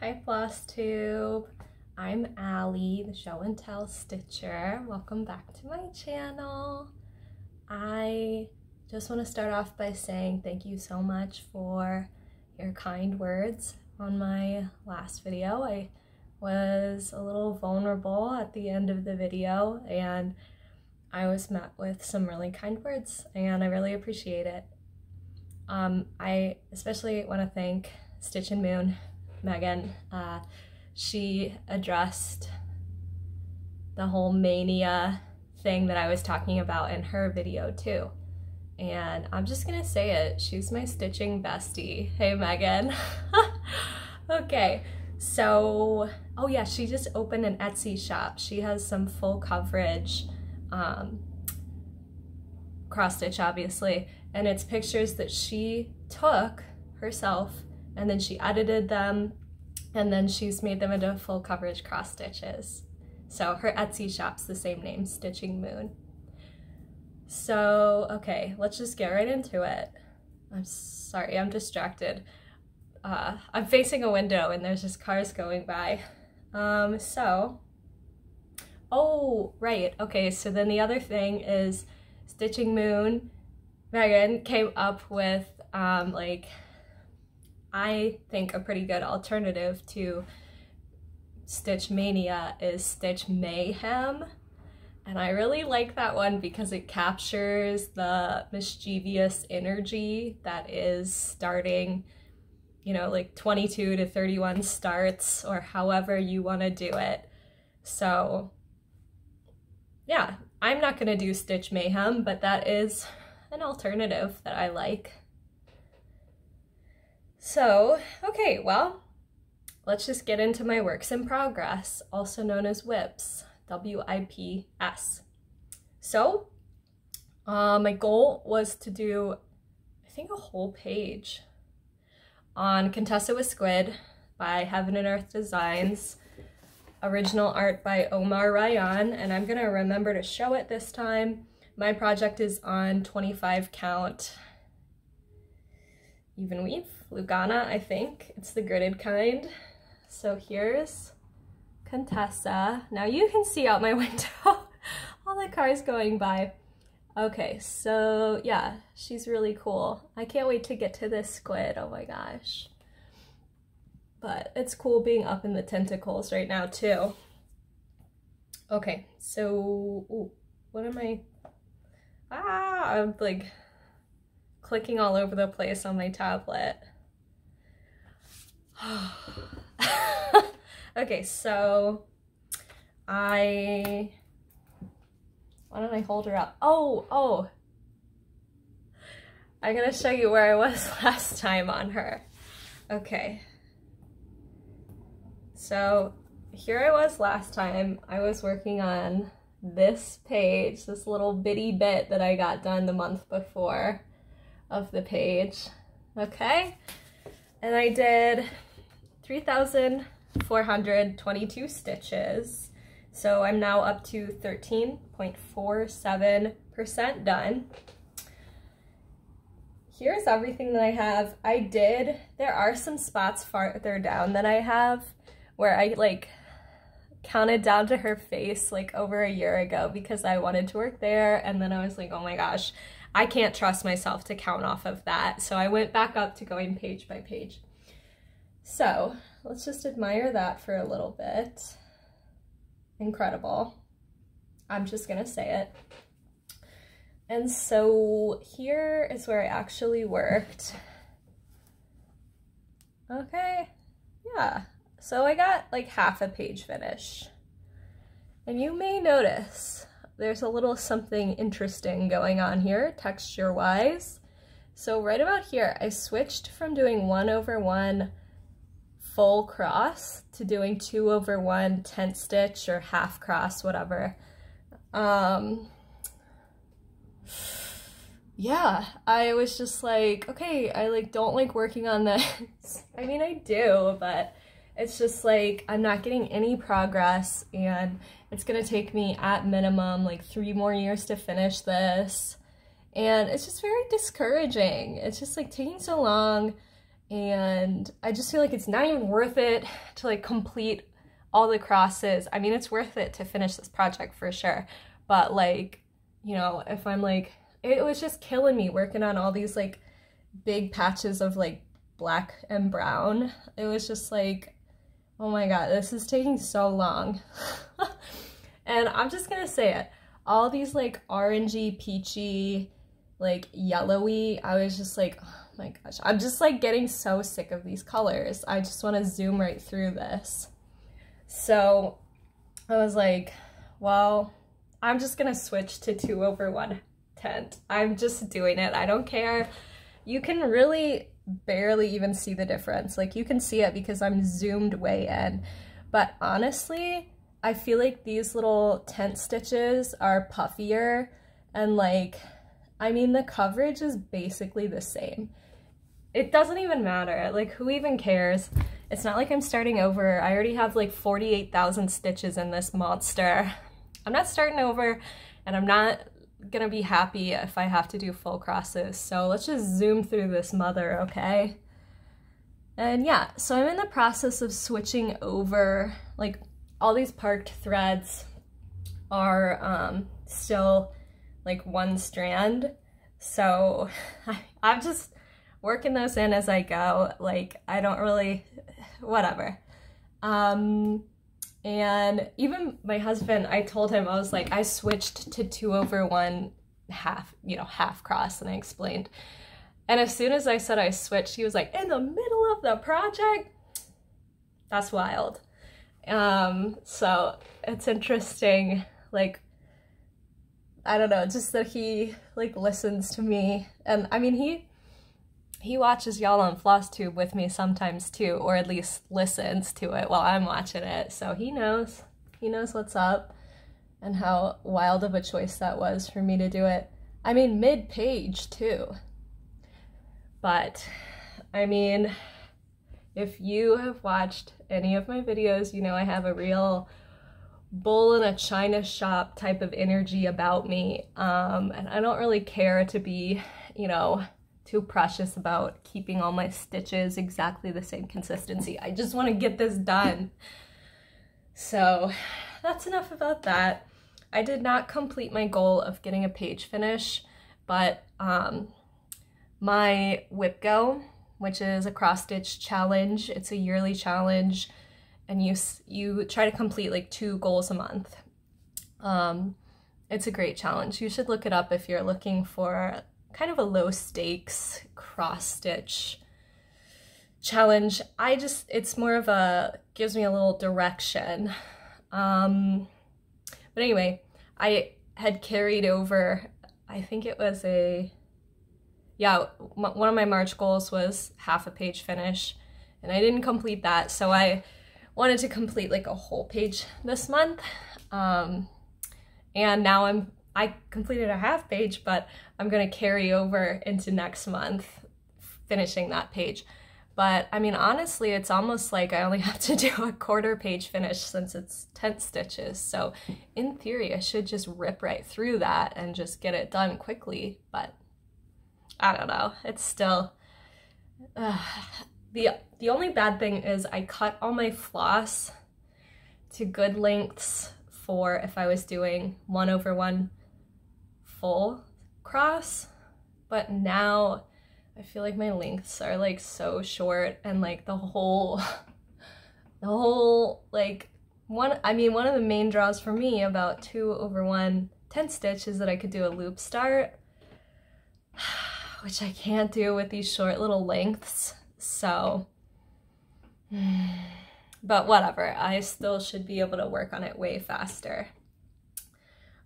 Hi Flosstube, I'm Allie, the show and tell stitcher. Welcome back to my channel. I just want to start off by saying thank you so much for your kind words on my last video. I was a little vulnerable at the end of the video and I was met with some really kind words and I really appreciate it. I especially want to thank Stitch and Moon, Megan. She addressed the whole mania thing that I was talking about in her video too. And I'm just gonna say it, she's my stitching bestie. Hey Megan. Okay, so, oh yeah, she just opened an Etsy shop. She has some full coverage cross stitch obviously, and it's pictures that she took herself and then she edited them and then she's made them into full coverage cross stitches. So her Etsy shop's the same name, Stitching Moon. So, okay, let's just get right into it. I'm sorry, I'm distracted. I'm facing a window and there's just cars going by. Oh, right, okay, so then the other thing is Stitching Moon, Megan came up with, I think a pretty good alternative to Stitch Mania is Stitch Mayhem. And I really like that one because it captures the mischievous energy that is starting, you know, like 22 to 31 starts or however you want to do it. So yeah, I'm not going to do Stitch Mayhem, but that is an alternative that I like. So, okay, well, let's just get into my works in progress, also known as WIPs, W-I-P-S. So, my goal was to do, I think, a whole page on Contessa with Squid by Heaven and Earth Designs, original art by Omar Ryan, and I'm gonna remember to show it this time. My project is on 25 count even weave, Lugana, I think. It's the gridded kind. So here's Contessa. Now you can see out my window all the cars going by. Okay, so yeah, she's really cool. I can't wait to get to this squid, oh my gosh. But it's cool being up in the tentacles right now too. Okay, so, ooh, what am I? I'm like clicking all over the place on my tablet. Okay, so why don't I hold her up? Oh, I'm gonna show you where I was last time on her. Okay. So here I was last time. I was working on this page, this little bitty bit that I got done the month before of the page, okay? And I did 3,422 stitches. So I'm now up to 13.47% done. Here's everything that I have. There are some spots farther down that I have where I like counted down to her face like over a year ago because I wanted to work there, and then I was like, oh my gosh, I can't trust myself to count off of that. So I went back up to going page by page. So let's just admire that for a little bit. Incredible. I'm just gonna say it. And so here is where I actually worked. Okay, yeah. So I got like half a page finish. And you may notice there's a little something interesting going on here, texture-wise. So right about here, I switched from doing 1/1 full cross to doing 2/1 tent stitch or half cross, whatever. Yeah, I was just like, okay, I like don't like working on this. I mean, I do, but it's just like I'm not getting any progress and it's gonna take me at minimum like 3 more years to finish this. And it's just very discouraging. It's just like taking so long and I just feel like it's not even worth it to like complete all the crosses. I mean, it's worth it to finish this project for sure, but like, you know, if I'm like, it was just killing me working on all these like big patches of like black and brown. It was just like, oh my god, this is taking so long. And I'm just gonna say it, all these like orangey, peachy, like yellowy, I was just like, oh my gosh, I'm just like getting so sick of these colors. I just want to zoom right through this. So I was like, well, I'm just gonna switch to 2/1 tint. I'm just doing it. I don't care. You can really barely even see the difference. Like, you can see it because I'm zoomed way in. But honestly, I feel like these little tent stitches are puffier, and like, I mean, the coverage is basically the same. It doesn't even matter. Like, who even cares? It's not like I'm starting over. I already have like 48,000 stitches in this monster. I'm not starting over, and I'm not gonna be happy if I have to do full crosses. So let's just zoom through this mother, okay? And yeah, so I'm in the process of switching over. Like, all these parked threads are still like one strand, so I'm just working those in as I go. Like, I don't really, whatever. And even my husband, I told him, I was like, I switched to 2/1 half, you know, half cross, and I explained. And as soon as I said I switched, he was like, in the middle of the project? That's wild. So it's interesting, like, I don't know, just that he like listens to me. And I mean, he watches y'all on Flosstube with me sometimes too, or at least listens to it while I'm watching it. So he knows what's up and how wild of a choice that was for me to do it. I mean, mid-page too. But I mean, if you have watched any of my videos, you know I have a real bull in a china shop type of energy about me. And I don't really care to be, you know, too precious about keeping all my stitches exactly the same consistency. I just want to get this done. So that's enough about that. I did not complete my goal of getting a page finish, but my Whip Go, which is a cross stitch challenge, it's a yearly challenge, and you try to complete like 2 goals a month. It's a great challenge. You should look it up if you're looking for kind of a low stakes cross stitch challenge. It's more of a, gives me a little direction. But anyway, I had carried over, I think it was one of my March goals was half a page finish, and I didn't complete that. So I wanted to complete like a whole page this month. And now I completed a half page, but I'm gonna carry over into next month, finishing that page. But I mean, honestly, it's almost like I only have to do a quarter page finish since it's tent stitches. So in theory, I should just rip right through that and just get it done quickly. But I don't know, it's still, the only bad thing is I cut all my floss to good lengths for if I was doing 1/1 full cross, but now I feel like my lengths are like so short, and like the whole like one of the main draws for me about 2/1 tent stitch is that I could do a loop start, which I can't do with these short little lengths. So but whatever, I still should be able to work on it way faster.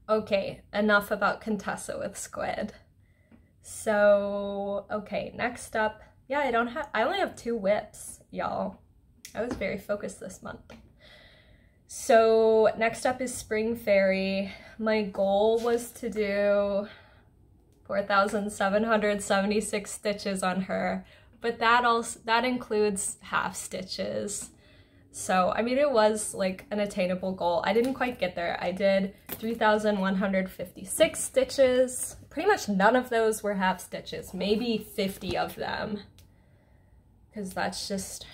Okay, enough about Contessa with squid. So, okay, next up, yeah, I only have 2 whips, y'all. I was very focused this month. So next up is Spring Ferry. My goal was to do 4,776 stitches on her, but that includes half stitches. So, I mean, it was like an attainable goal. I didn't quite get there. I did 3,156 stitches. Pretty much none of those were half stitches, maybe 50 of them. because that's just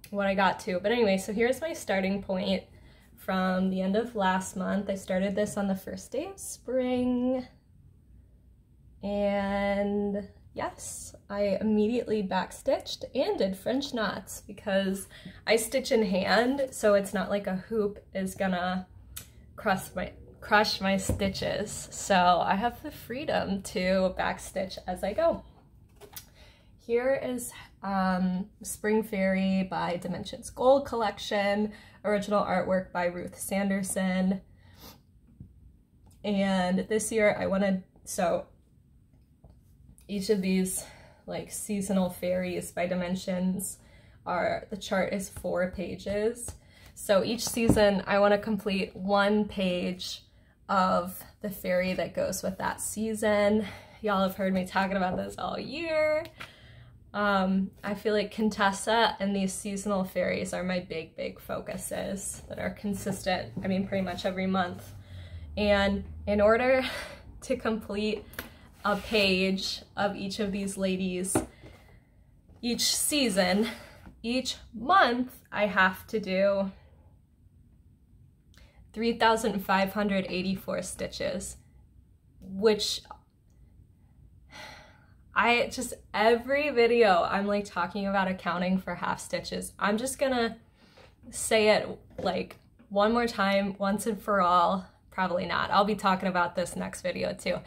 what I got to. But anyway, so here's my starting point from the end of last month. I started this on the first day of spring, and yes, I immediately backstitched and did French knots because I stitch in hand, so it's not like a hoop is gonna crush my stitches. So I have the freedom to backstitch as I go. Here is Spring Fairy by Dimensions Gold Collection, original artwork by Ruth Sanderson. And this year I wanted, so each of these like seasonal fairies by Dimensions the chart is 4 pages. So each season I want to complete 1 page of the fairy that goes with that season. Y'all have heard me talking about this all year. I feel like Contessa and these seasonal fairies are my big focuses that are consistent, I mean pretty much every month. And in order to complete a page of each of these ladies each season, each month I have to do 3,584 stitches, which every video I'm like talking about accounting for half stitches. I'm just gonna say it like one more time, once and for all. Probably not. I'll be talking about this next video too.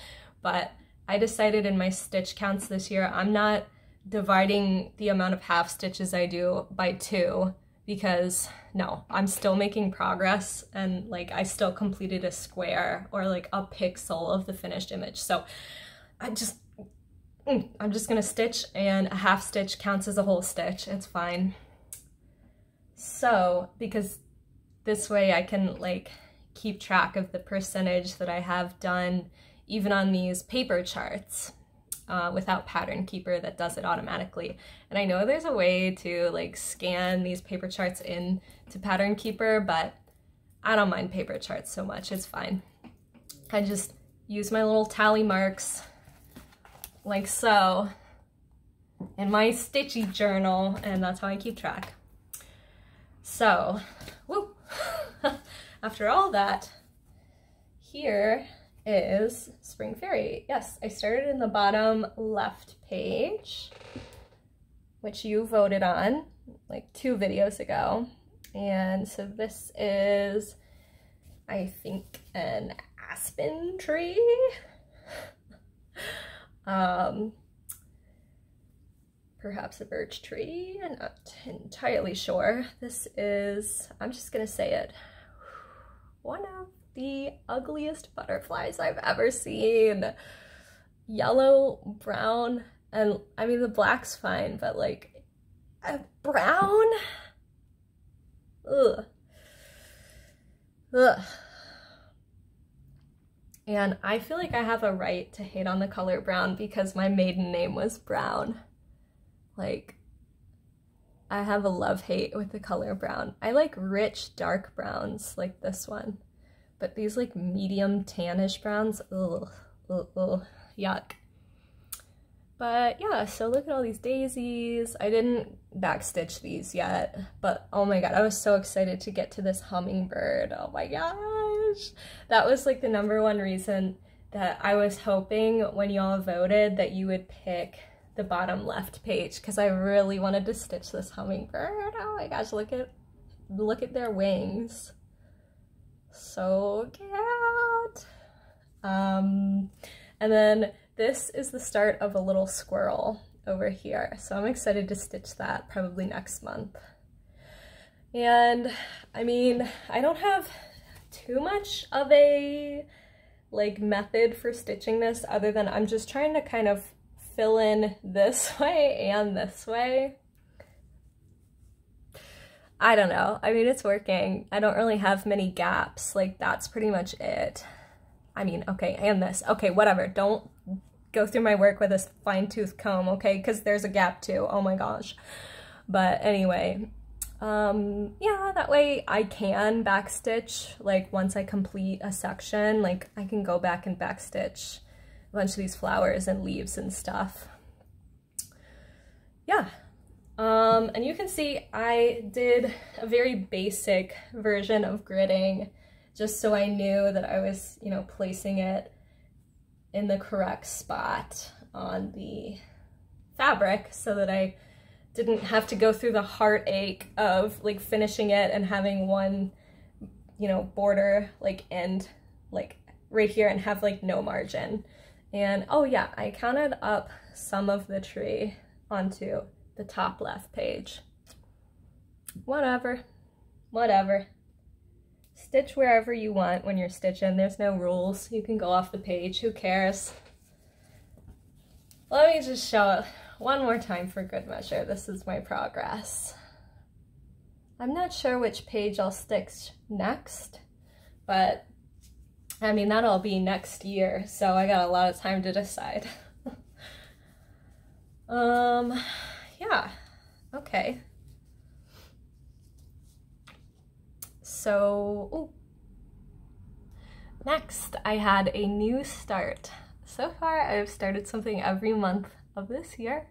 But I decided in my stitch counts this year, I'm not dividing the amount of half stitches I do by 2, because no, I'm still making progress, and like I still completed a square or like a pixel of the finished image. So I'm just gonna stitch, and a half stitch counts as a whole stitch. It's fine. So because this way I can like keep track of the percentage that I have done even on these paper charts without Pattern Keeper that does it automatically. And I know there's a way to like scan these paper charts in to Pattern Keeper, but I don't mind paper charts so much, it's fine. I just use my little tally marks like so in my Stitchy journal, and that's how I keep track. So, woo! After all that, here is Spring Fairy. Yes, I started in the bottom left page, which you voted on like 2 videos ago. And so this is, I think, an aspen tree. Perhaps a birch tree, I'm not entirely sure. This is, I'm just gonna say it, one of the ugliest butterflies I've ever seen. Yellow, brown, and I mean the black's fine, but like brown? Ugh. Ugh. And I feel like I have a right to hate on the color brown because my maiden name was Brown. Like, I have a love-hate with the color brown. I like rich dark browns like this one, but these like medium tannish browns, ugh, ugh, ugh, yuck. But yeah, so look at all these daisies. I didn't backstitch these yet, but oh my god, I was so excited to get to this hummingbird. Oh my gosh. That was like the #1 reason that I was hoping when y'all voted that you would pick the bottom left page, because I really wanted to stitch this hummingbird. Oh my gosh, look at their wings. So cute. And then this is the start of a little squirrel over here. So I'm excited to stitch that probably next month. And I mean, I don't have too much of a like method for stitching this other than I'm just trying to kind of fill in this way and this way. I don't know. I mean, it's working. I don't really have many gaps. Like, that's pretty much it. I mean, okay, and this. Okay, whatever. Don't go through my work with a fine-tooth comb, okay? Because there's a gap too. Oh my gosh. But anyway, yeah, that way I can backstitch, like, once I complete a section, like, I can go back and backstitch a bunch of these flowers and leaves and stuff. Yeah. And you can see I did a very basic version of gridding just so I knew that I was, you know, placing it in the correct spot on the fabric so that I didn't have to go through the heartache of like finishing it and having one, you know, border like end like right here and have like no margin. And oh yeah, I counted up some of the tree onto the top left page. Whatever. Stitch wherever you want when you're stitching. There's no rules. You can go off the page. Who cares? Let me just show it one more time for good measure. This is my progress. I'm not sure which page I'll stitch next, but I mean, that'll be next year, so I got a lot of time to decide. Yeah, okay. So, ooh. Next, I had a new start. So far, I've started something every month of this year.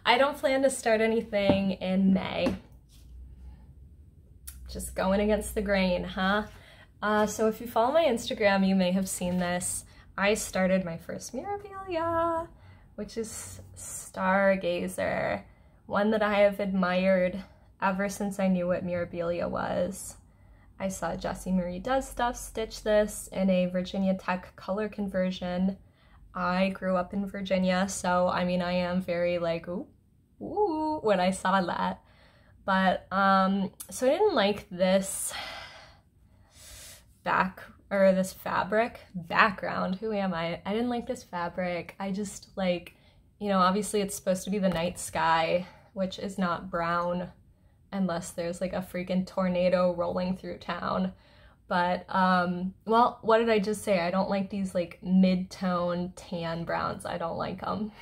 I don't plan to start anything in May. Just going against the grain, huh? So if you follow my Instagram, you may have seen this. I started my first Mirabilia, which is Stargazer, one that I have admired ever since I knew what Mirabilia was. I saw Jessie Marie Does Stuff stitch this in a Virginia Tech color conversion. I grew up in Virginia, so I mean, I am very like, ooh, when I saw that. But, so I didn't like this this fabric background. Who am I? I didn't like this fabric. I just like, you know, obviously it's supposed to be the night sky, which is not brown unless there's like a freaking tornado rolling through town. But, well, what did I just say? I don't like these like mid-tone tan browns. I don't like them.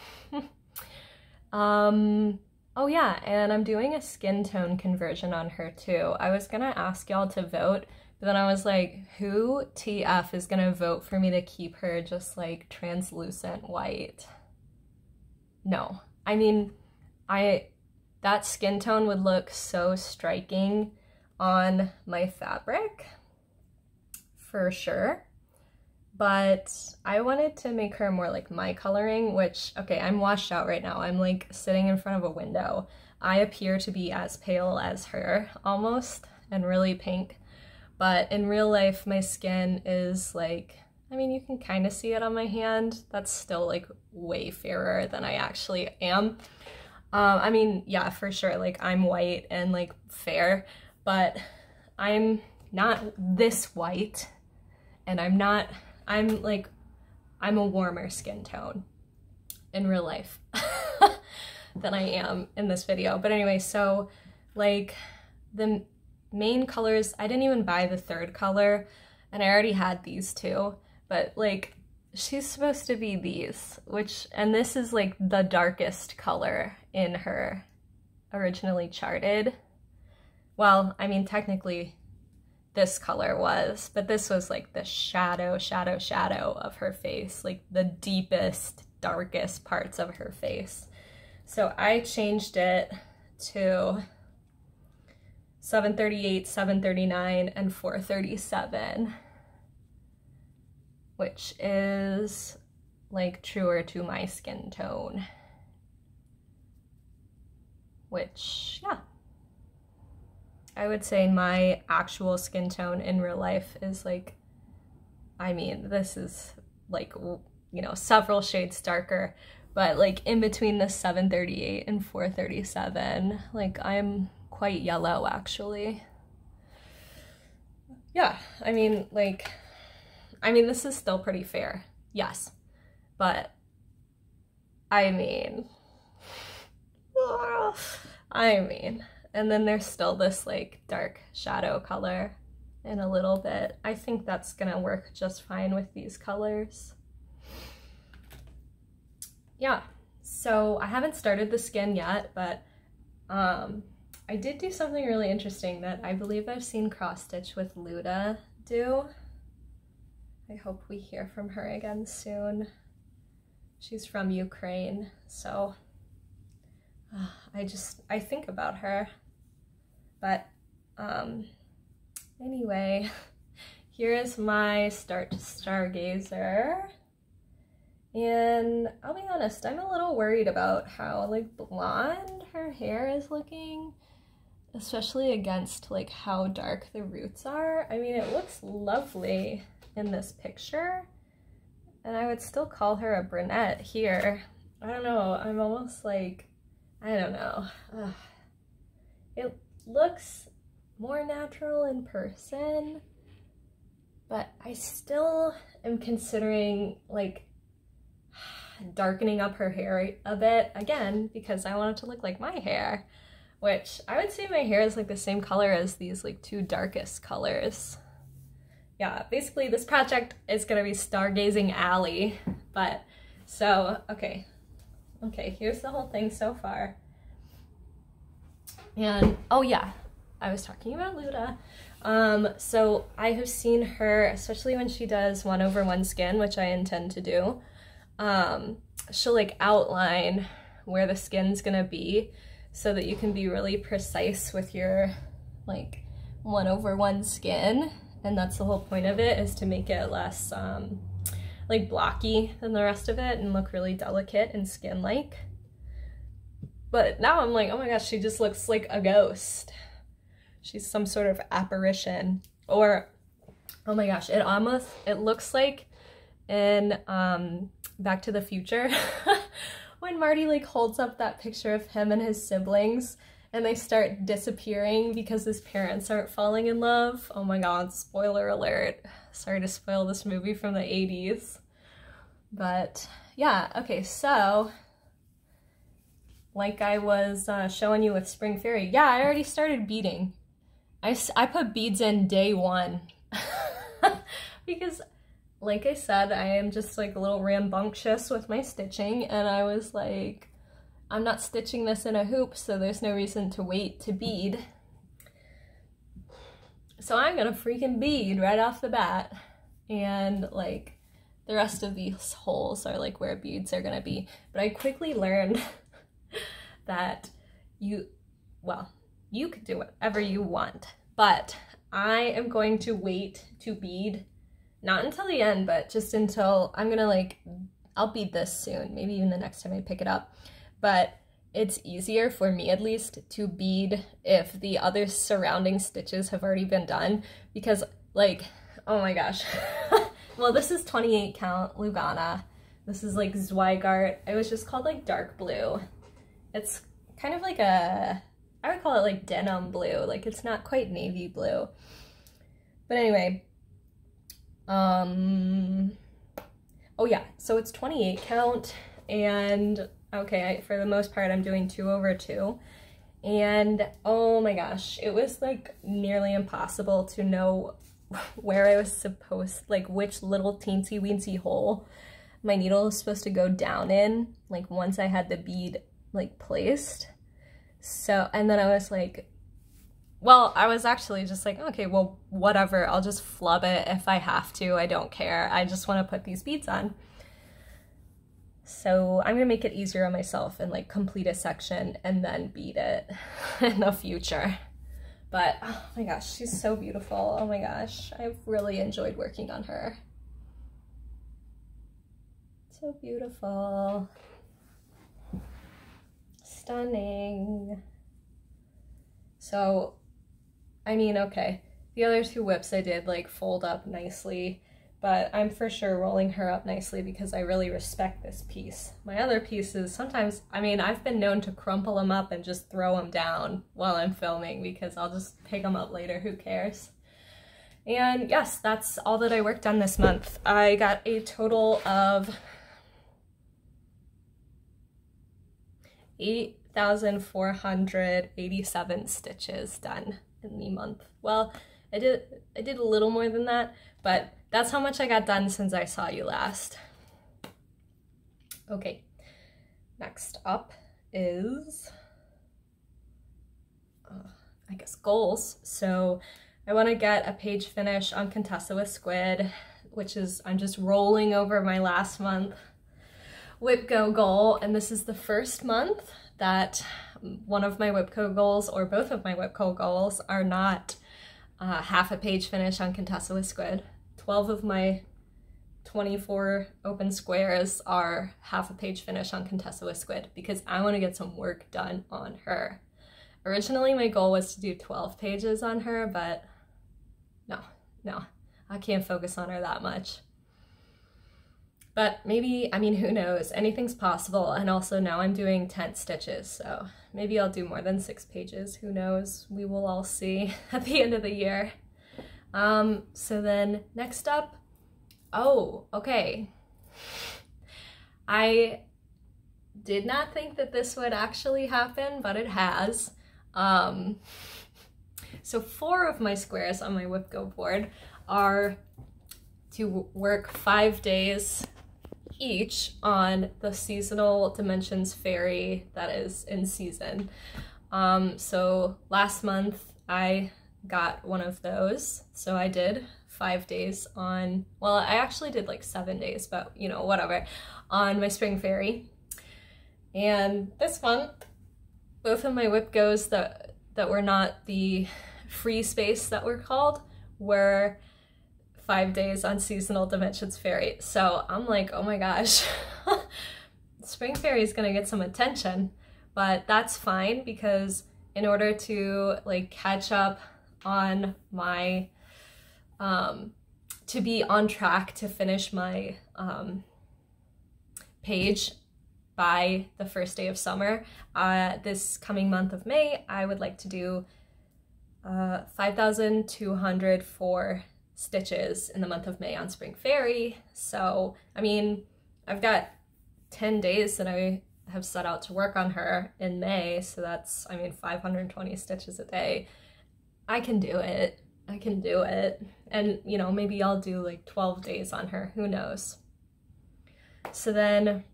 Oh yeah, and I'm doing a skin tone conversion on her too. I was gonna ask y'all to vote, but then I was like, who TF is gonna vote for me to keep her just like translucent white? No, I mean, that skin tone would look so striking on my fabric, for sure. But I wanted to make her more like my coloring, which, okay, I'm washed out right now. I'm like sitting in front of a window. I appear to be as pale as her, almost, and really pink. But in real life, my skin is like, I mean, you can kind of see it on my hand. That's still like way fairer than I actually am. I mean, yeah, for sure, like I'm white and like fair, but I'm not this white, and I'm a warmer skin tone in real life than I am in this video. But anyway, so like the main colors, I didn't even buy the third color, and I already had these two, but like she's supposed to be these, and this is like the darkest color in her originally charted. Well, I mean, technically this color was, but this was like the shadow of her face, like the deepest, darkest parts of her face. So I changed it to 738, 739, and 437, which is like truer to my skin tone, which, yeah, I would say my actual skin tone in real life is like, I mean, this is like, you know, several shades darker, but like in between the 738 and 437, like I'm quite yellow actually. Yeah, I mean, this is still pretty fair, yes, but I mean, and then there's still this like dark shadow color in a little bit. I think that's gonna work just fine with these colors. Yeah, so I haven't started the skin yet, but I did do something really interesting that I believe I've seen cross stitch with Luda do. I hope we hear from her again soon. She's from Ukraine, so I think about her. But anyway, here is my start to stargazer. And I'll be honest, I'm a little worried about how like blonde her hair is looking, especially against like how dark the roots are. I mean, it looks lovely in this picture, and I would still call her a brunette here. I don't know, I'm almost like, I don't know. It looks more natural in person, but I still am considering like darkening up her hair a bit again because I want it to look like my hair, which I would say my hair is like the same color as these like two darkest colors. Yeah, basically this project is gonna be stargazing alley, but so okay, here's the whole thing so far. And oh yeah, I was talking about Luda. So I have seen her, especially when she does 1/1 skin, which I intend to do. She'll like outline where the skin's gonna be so that you can be really precise with your like 1/1 skin, and that's the whole point of it, is to make it less like blocky than the rest of it and look really delicate and skin-like. But now I'm like, oh my gosh, she just looks like a ghost. She's some sort of apparition. Or, oh my gosh, it looks like in Back to the Future when Marty like holds up that picture of him and his siblings and they start disappearing because his parents aren't falling in love. Oh my god, spoiler alert. Sorry to spoil this movie from the 80s. But yeah, okay, so like I was showing you with Spring Fairy, yeah, I already started beading. I put beads in day one because like I said, I am just like a little rambunctious with my stitching, and I was like, I'm not stitching this in a hoop, so there's no reason to wait to bead. So I'm gonna freaking bead right off the bat, and like the rest of these holes are like where beads are gonna be. But I quickly learned that you could do whatever you want, but I am going to wait to bead, not until the end, but just until I'll bead this soon, maybe even the next time I pick it up. But it's easier for me, at least, to bead if the other surrounding stitches have already been done, because like, oh my gosh. Well, this is 28 count Lugana. This is like Zweigart. It was just called like dark blue. It's kind of like I would call it like denim blue. Like it's not quite navy blue. But anyway, oh yeah, so it's 28 count, and okay, for the most part I'm doing 2/2, and oh my gosh, it was like nearly impossible to know where I was supposed, like which little teensy weensy hole my needle was supposed to go down in, like once I had the bead like placed. So, and then I was like, well, I was actually just like, okay, well, whatever, I'll just flub it if I have to, I don't care, I just want to put these beads on. So I'm gonna make it easier on myself and like complete a section and then bead it in the future. But oh my gosh, she's so beautiful. Oh my gosh, I've really enjoyed working on her. So beautiful. Stunning. So, I mean, okay, the other two whips I did like fold up nicely, but I'm for sure rolling her up nicely because I really respect this piece. My other pieces, sometimes, I mean, I've been known to crumple them up and just throw them down while I'm filming because I'll just pick them up later, who cares? And yes, that's all that I worked on this month. I got a total of 8,487 stitches done in the month. Well, I did a little more than that, but that's how much I got done since I saw you last. Okay, next up is, I guess, goals. So I want to get a page finish on Contessa with Squid, which is, I'm just rolling over my last month whip go goal, and this is the first month that one of my Whipco goals, or both of my Whipco goals, are not half a page finish on Contessa with Squid. 12 of my 24 open squares are half a page finish on Contessa with Squid because I want to get some work done on her. Originally my goal was to do 12 pages on her, but no, I can't focus on her that much. But maybe, I mean, who knows? Anything's possible. And also now I'm doing 10 stitches, so maybe I'll do more than 6 pages. Who knows? We will all see at the end of the year. So then next up, oh, okay. I did not think that this would actually happen, but it has. So 4 of my squares on my Whipco board are to work 5 days each on the seasonal dimensions Ferry that is in season. So last month I got one of those, so I did 5 days on, well, I actually did like 7 days, but you know, whatever, on my spring Ferry. And this month, both of my Whipcos that were not the free space that were called were 5 days on seasonal dimensions Ferry. So I'm like, oh my gosh, spring Ferry is gonna get some attention, but that's fine because in order to like catch up on my, to be on track to finish my page by the first day of summer, this coming month of May, I would like to do 5,204 stitches in the month of May on spring Ferry. So, I mean, I've got 10 days that I have set out to work on her in May, so that's, I mean, 520 stitches a day. I can do it. I can do it. And, you know, maybe I'll do like 12 days on her. Who knows? So then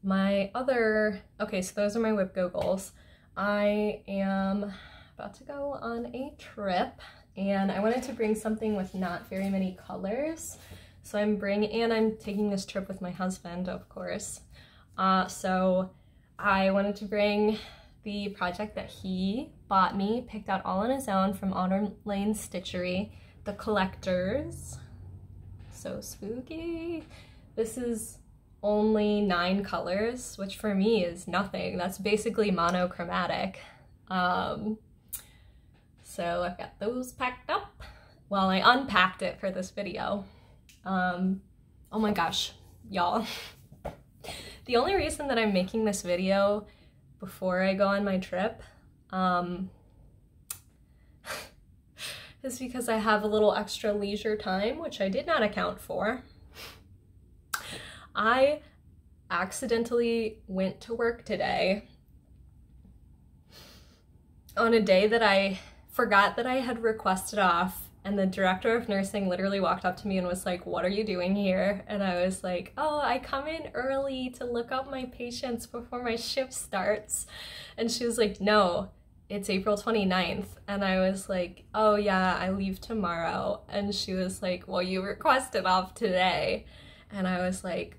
my other, okay, so those are my Whipco goals. I am about to go on a trip, and I wanted to bring something with not very many colors. So I'm taking this trip with my husband, of course. So I wanted to bring the project that he bought me, picked out all on his own from Autumn Lane Stitchery, the Collectors. So spooky. This is only 9 colors, which for me is nothing. That's basically monochromatic. So I've got those packed up. Well, I unpacked it for this video. Oh my gosh, y'all. The only reason that I'm making this video before I go on my trip is because I have a little extra leisure time, which I did not account for. I accidentally went to work today on a day that I forgot that I had requested off, and the director of nursing literally walked up to me and was like, "What are you doing here?" And I was like, "Oh, I come in early to look up my patients before my shift starts." And she was like, "No, it's April 29th. And I was like, "Oh yeah, I leave tomorrow." And she was like, "Well, you requested off today." And I was like,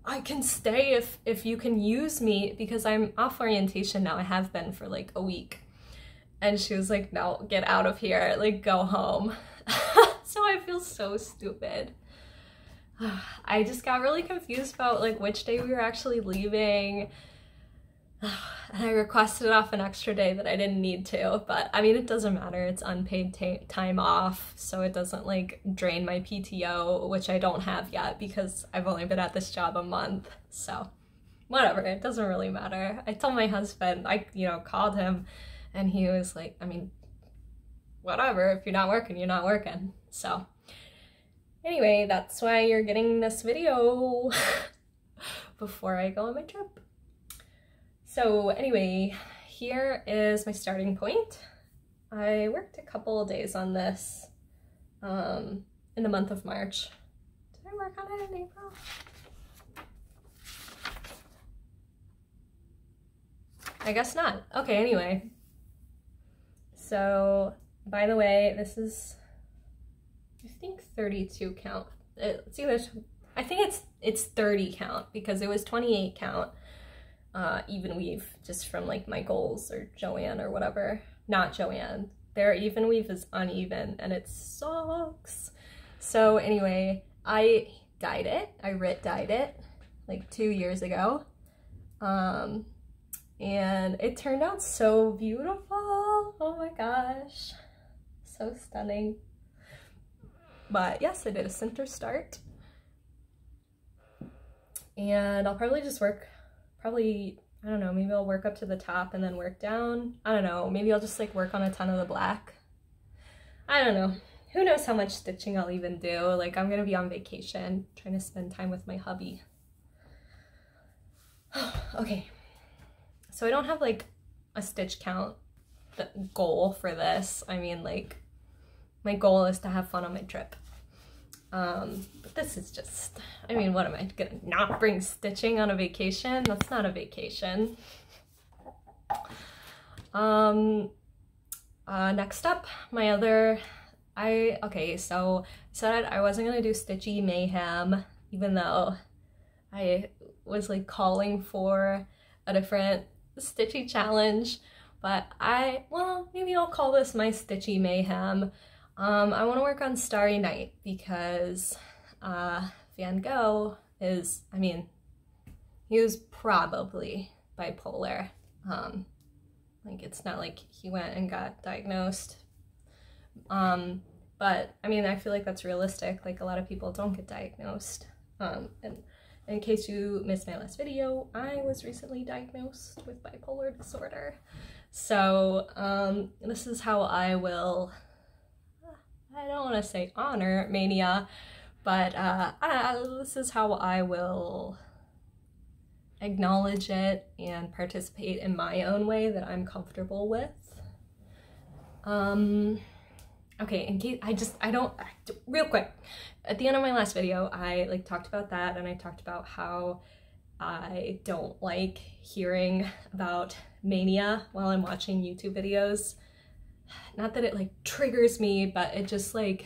"I can stay if you can use me because I'm off orientation now. I have been for like a week." And she was like, "No, get out of here, like go home." So I feel so stupid. I just got really confused about like which day we were actually leaving. And I requested off an extra day that I didn't need to, but I mean, it doesn't matter. It's unpaid time off, so it doesn't like drain my PTO, which I don't have yet because I've only been at this job a month. So whatever, it doesn't really matter. I told my husband, I, you know, called him, and he was like, I mean, whatever, if you're not working, you're not working. So anyway, that's why you're getting this video before I go on my trip. So anyway, here is my starting point. I worked a couple of days on this in the month of March. Did I work on it in April? I guess not. Okay, anyway. So, by the way, this is, I think 32 count. It's either, I think it's 30 count because it was 28 count. even weave just from like my goals or Joanne or whatever. Not Joanne. Their even weave is uneven and it sucks. So anyway, I dyed it. I dyed it like 2 years ago. And it turned out so beautiful. Oh my gosh. So stunning. But yes, I did a center start. And I'll probably just work, I don't know, maybe I'll work up to the top and then work down. I don't know, maybe I'll just like work on a ton of the black. I don't know. Who knows how much stitching I'll even do. Like, I'm gonna be on vacation, trying to spend time with my hubby. Okay, so I don't have like a stitch count goal for this. I mean, like, my goal is to have fun on my trip. But this is just, I mean, what am I gonna not bring stitching on a vacation? That's not a vacation. Next up, my other, okay, so I said I wasn't gonna do Stitchy Mayhem, even though I was like calling for a different Stitchy challenge, but well, maybe I'll call this my Stitchy Mayhem. I want to work on Starry Night because Van Gogh is, I mean, he was probably bipolar. Like, it's not like he went and got diagnosed. But I mean, I feel like that's realistic. Like, a lot of people don't get diagnosed. And in case you missed my last video, I was recently diagnosed with bipolar disorder. So this is how I will, I don't want to say honor mania, but this is how I will acknowledge it and participate in my own way that I'm comfortable with. Okay, in case real quick, at the end of my last video, I like talked about that, and I talked about how I don't like hearing about mania while I'm watching YouTube videos. Not that it like triggers me, but it just like,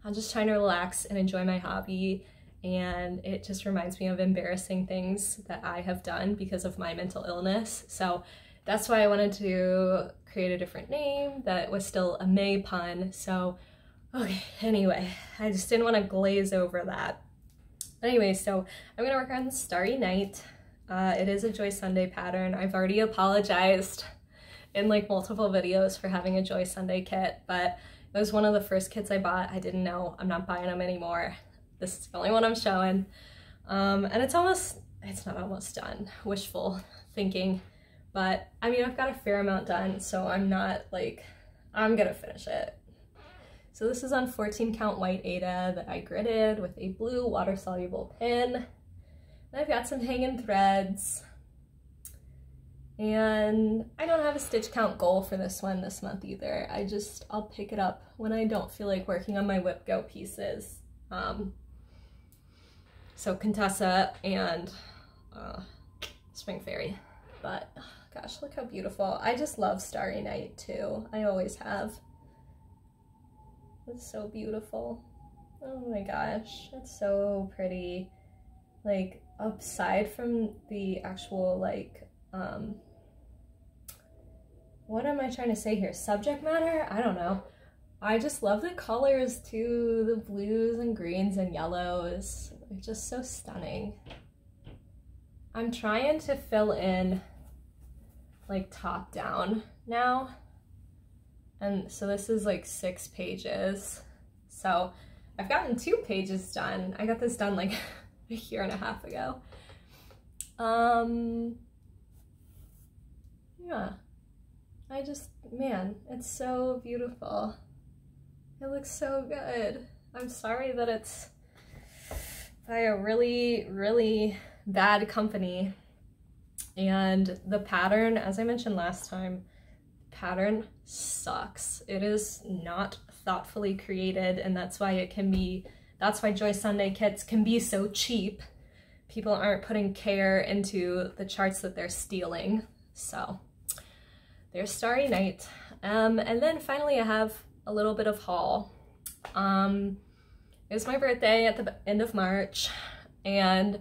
I'm just trying to relax and enjoy my hobby, and it just reminds me of embarrassing things that I have done because of my mental illness. So that's why I wanted to create a different name that was still a May pun. So okay, anyway, I just didn't want to glaze over that. Anyway, so I'm gonna work on Starry Night. It is a Joy Sunday pattern. I've already apologized in like multiple videos for having a Joy Sunday kit, but it was one of the first kits I bought. I didn't know. I'm not buying them anymore. This is the only one I'm showing. And it's not almost done. Wishful thinking. But I mean, I've got a fair amount done, so I'm not like, I'm gonna finish it. So this is on 14 count white Aida that I gridded with a blue water soluble pin. And I've got some hanging threads. And I don't have a stitch count goal for this one this month either. I'll pick it up when I don't feel like working on my whip go pieces. So Contessa and Spring Ferry. But gosh, look how beautiful. I just love Starry Night too. I always have. It's so beautiful. Oh my gosh, it's so pretty. Like, aside from the actual like, what am I trying to say here? Subject matter? I don't know. I just love the colors too. The blues and greens and yellows. They're just so stunning. I'm trying to fill in like top down now. And so this is like 6 pages. So I've gotten 2 pages done. I got this done like a year and a half ago. Yeah. Man, it's so beautiful. It looks so good. I'm sorry that it's by a really, really bad company. And the pattern, as I mentioned last time, pattern sucks. It is not thoughtfully created, and that's why Joy Sunday kits can be so cheap. People aren't putting care into the charts that they're stealing. So there's Starry Night. And then finally I have a little bit of haul. It was my birthday at the end of March, and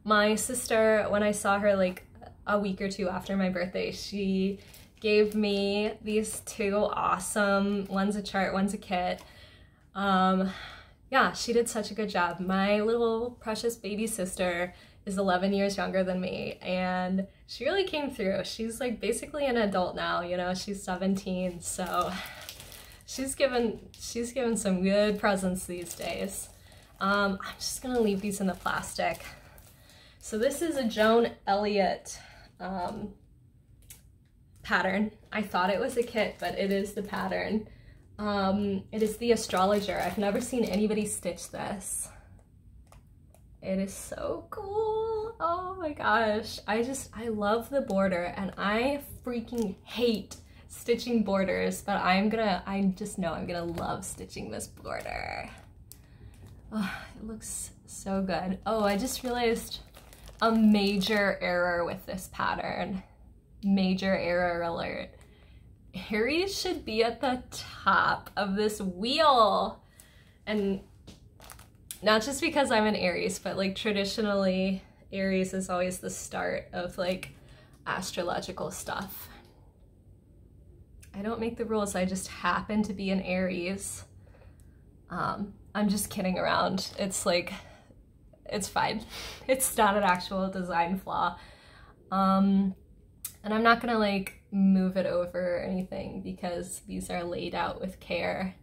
my sister, when I saw her like a week or two after my birthday, she gave me these two awesome, one's a chart, one's a kit. Yeah, she did such a good job. My little precious baby sister is 11 years younger than me, and she really came through. She's like basically an adult now, you know, she's 17, so she's given some good presents these days. I'm just gonna leave these in the plastic. So this is a Joan Elliott pattern. I thought it was a kit, but it is the pattern. It is the Astrologer. I've never seen anybody stitch this. It is so cool. Oh my gosh. I love the border, and I freaking hate stitching borders, but I just know I'm gonna love stitching this border. Oh, it looks so good. Oh, I just realized a major error with this pattern. Major error alert. Aries should be at the top of this wheel. And not just because I'm an Aries, but like traditionally Aries is always the start of like astrological stuff. I don't make the rules, I just happen to be an Aries. I'm just kidding around. It's like, it's fine. It's not an actual design flaw. And I'm not gonna like move it over or anything because these are laid out with care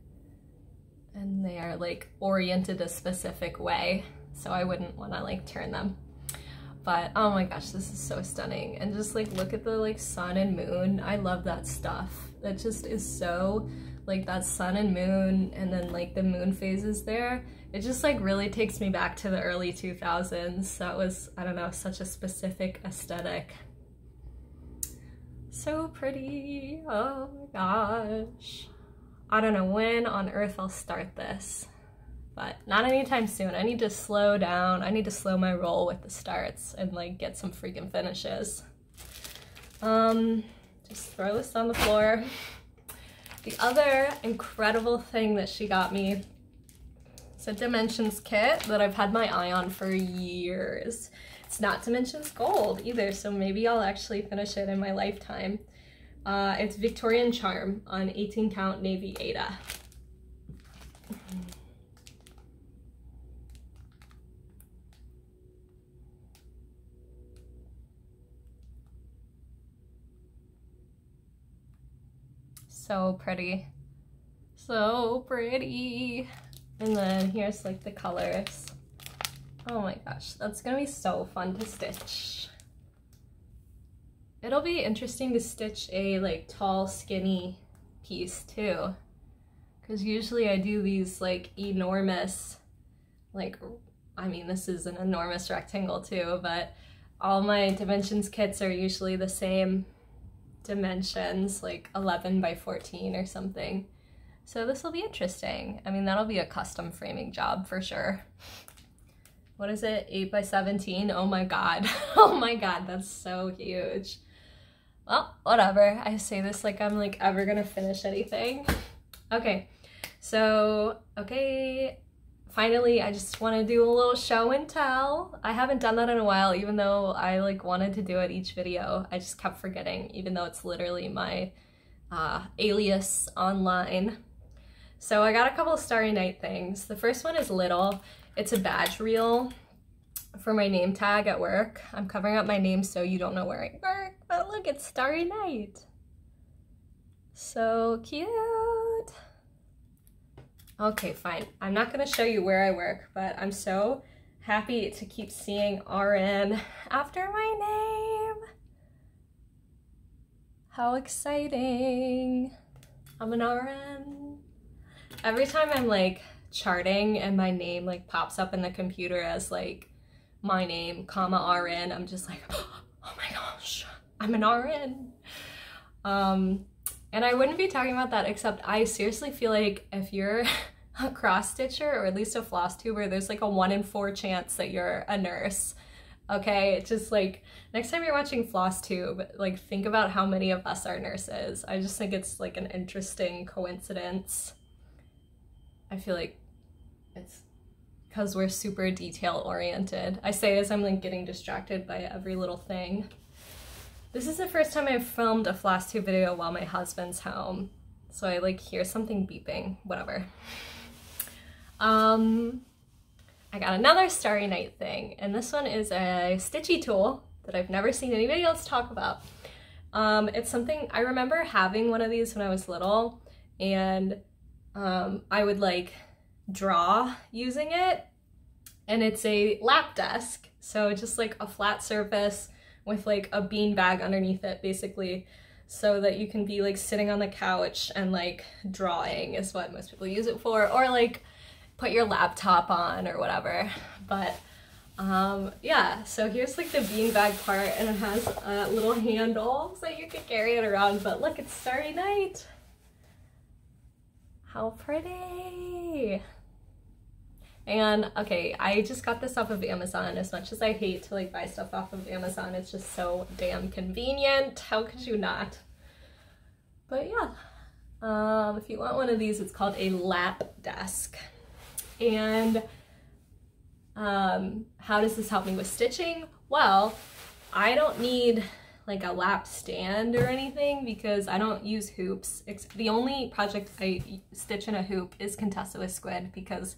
and they are like oriented a specific way, so I wouldn't want to like turn them. But oh my gosh, this is so stunning. And just like look at the like sun and moon. I love that stuff. That just is so like that sun and moon, and then like the moon phases there. It just like really takes me back to the early 2000s. That was, I don't know, such a specific aesthetic. So pretty. Oh my gosh. I don't know when on earth I'll start this, but not anytime soon. I need to slow down. I need to slow my roll with the starts and like get some freaking finishes. Just throw this on the floor. The other incredible thing that she got me is a Dimensions kit that I've had my eye on for years. It's not Dimensions Gold either, so maybe I'll actually finish it in my lifetime. It's Victorian Charm on 18 count Navy Aida. So pretty. So pretty. And then here's like the colors. Oh my gosh, that's gonna be so fun to stitch. It'll be interesting to stitch a like tall, skinny piece too. Because usually I do these like enormous, like, I mean, this is an enormous rectangle too, but all my Dimensions kits are usually the same dimensions, like 11 by 14 or something. So this will be interesting. I mean, that'll be a custom framing job for sure. What is it? 8 by 17? Oh my god. Oh my god, that's so huge. Well, whatever. I say this like I'm like ever gonna finish anything. Okay, so, okay, finally I just want to do a little show and tell. I haven't done that in a while, even though I like wanted to do it each video. I just kept forgetting, even though it's literally my alias online. So I got a couple of Starry Night things. The first one is little. It's a badge reel for my name tag at work. I'm covering up my name so you don't know where I work, but look, it's Starry Night. So cute. Okay, fine. I'm not gonna show you where I work, but I'm so happy to keep seeing RN after my name. How exciting. I'm an RN. Every time I'm like charting and my name like pops up in the computer as like my name, comma RN, I'm just like, oh my gosh, I'm an RN. And I wouldn't be talking about that, except I seriously feel like if you're a cross stitcher or at least a floss tuber, there's like a 1 in 4 chance that you're a nurse. Okay, it's just like next time you're watching Flosstube, like think about how many of us are nurses. I just think it's like an interesting coincidence. I feel like it's because we're super detail oriented. I say as I'm like getting distracted by every little thing. This is the first time I've filmed a Flosstube video while my husband's home. So I like hear something beeping, whatever. I got another Starry Night thing, and this one is a Stitchy tool that I've never seen anybody else talk about. It's something, I remember having one of these when I was little, and I would like draw using it, and it's a lap desk. So just like a flat surface with like a bean bag underneath it, basically, so that you can be like sitting on the couch and like drawing is what most people use it for, or like put your laptop on or whatever. But yeah, so here's like the beanbag part, and it has a little handle so you can carry it around. But look, it's Starry Night. How pretty. And okay, I just got this off of Amazon. As much as I hate to like buy stuff off of Amazon, it's just so damn convenient. How could you not? But yeah, if you want one of these, it's called a lap desk. And how does this help me with stitching? Well, I don't need like a lap stand or anything because I don't use hoops. The only project I stitch in a hoop is Contessa with Squid because,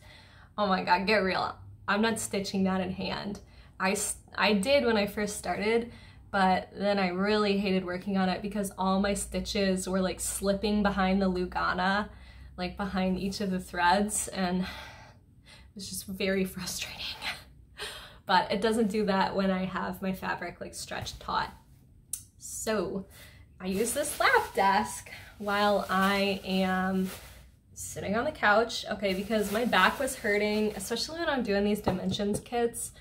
oh my god, get real, I'm not stitching that in hand. I did when I first started, but then I really hated working on it because all my stitches were like slipping behind the Lugana, like behind each of the threads, and it was just very frustrating. But it doesn't do that when I have my fabric like stretched taut. So I use this lap desk while I am sitting on the couch, okay, because my back was hurting, especially when I'm doing these dimensions kits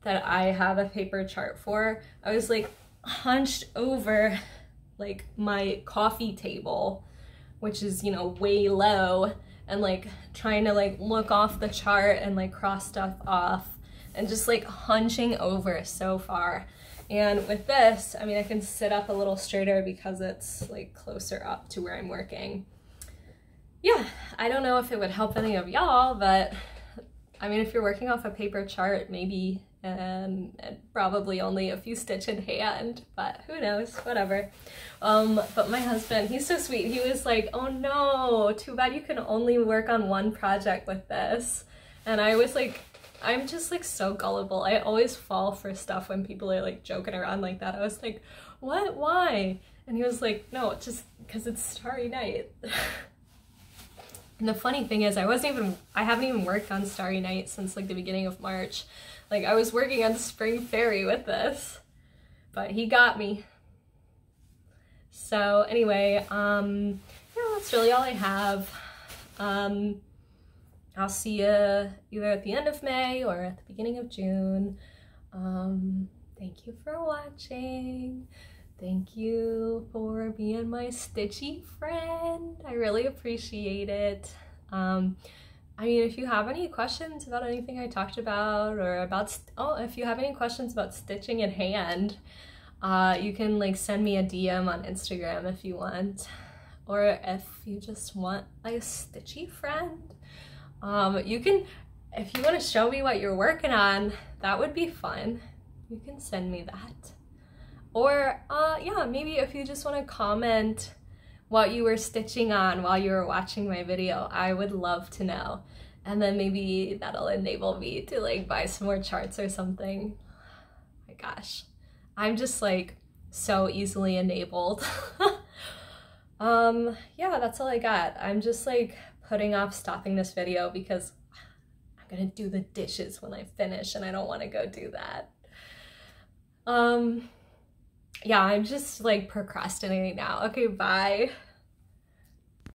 that I have a paper chart for. I was like hunched over like my coffee table, which is, you know, way low, and like trying to like look off the chart and like cross stuff off and just like hunching over so far. And with this, I mean, I can sit up a little straighter because it's like closer up to where I'm working. Yeah, I don't know if it would help any of y'all, but I mean, if you're working off a paper chart, maybe, and probably only a few stitch in hand, but who knows, whatever. But my husband, he's so sweet. He was like, oh no, too bad you can only work on one project with this. And I was like, I'm just like so gullible. I always fall for stuff when people are like joking around like that. I was like, what, why? And he was like, no, just because it's Starry Night. And the funny thing is, I haven't even worked on Starry Night since like the beginning of March. Like I was working on Spring Ferry with this, but he got me. So anyway, yeah, that's really all I have. I'll see you either at the end of May or at the beginning of June. Thank you for watching. Thank you for being my stitchy friend. I really appreciate it. I mean, if you have any questions about anything I talked about, or about, if you have any questions about stitching in hand, you can like send me a DM on Instagram if you want, or if you just want a stitchy friend. You can, if you want to show me what you're working on, that would be fun. You can send me that. Or, yeah, maybe if you just want to comment what you were stitching on while you were watching my video, I would love to know. And then maybe that'll enable me to like buy some more charts or something. Oh my gosh, I'm just like so easily enabled. Yeah, that's all I got. I'm just like putting off stopping this video because I'm gonna do the dishes when I finish and I don't want to go do that. Yeah, I'm just like procrastinating now. Okay, bye.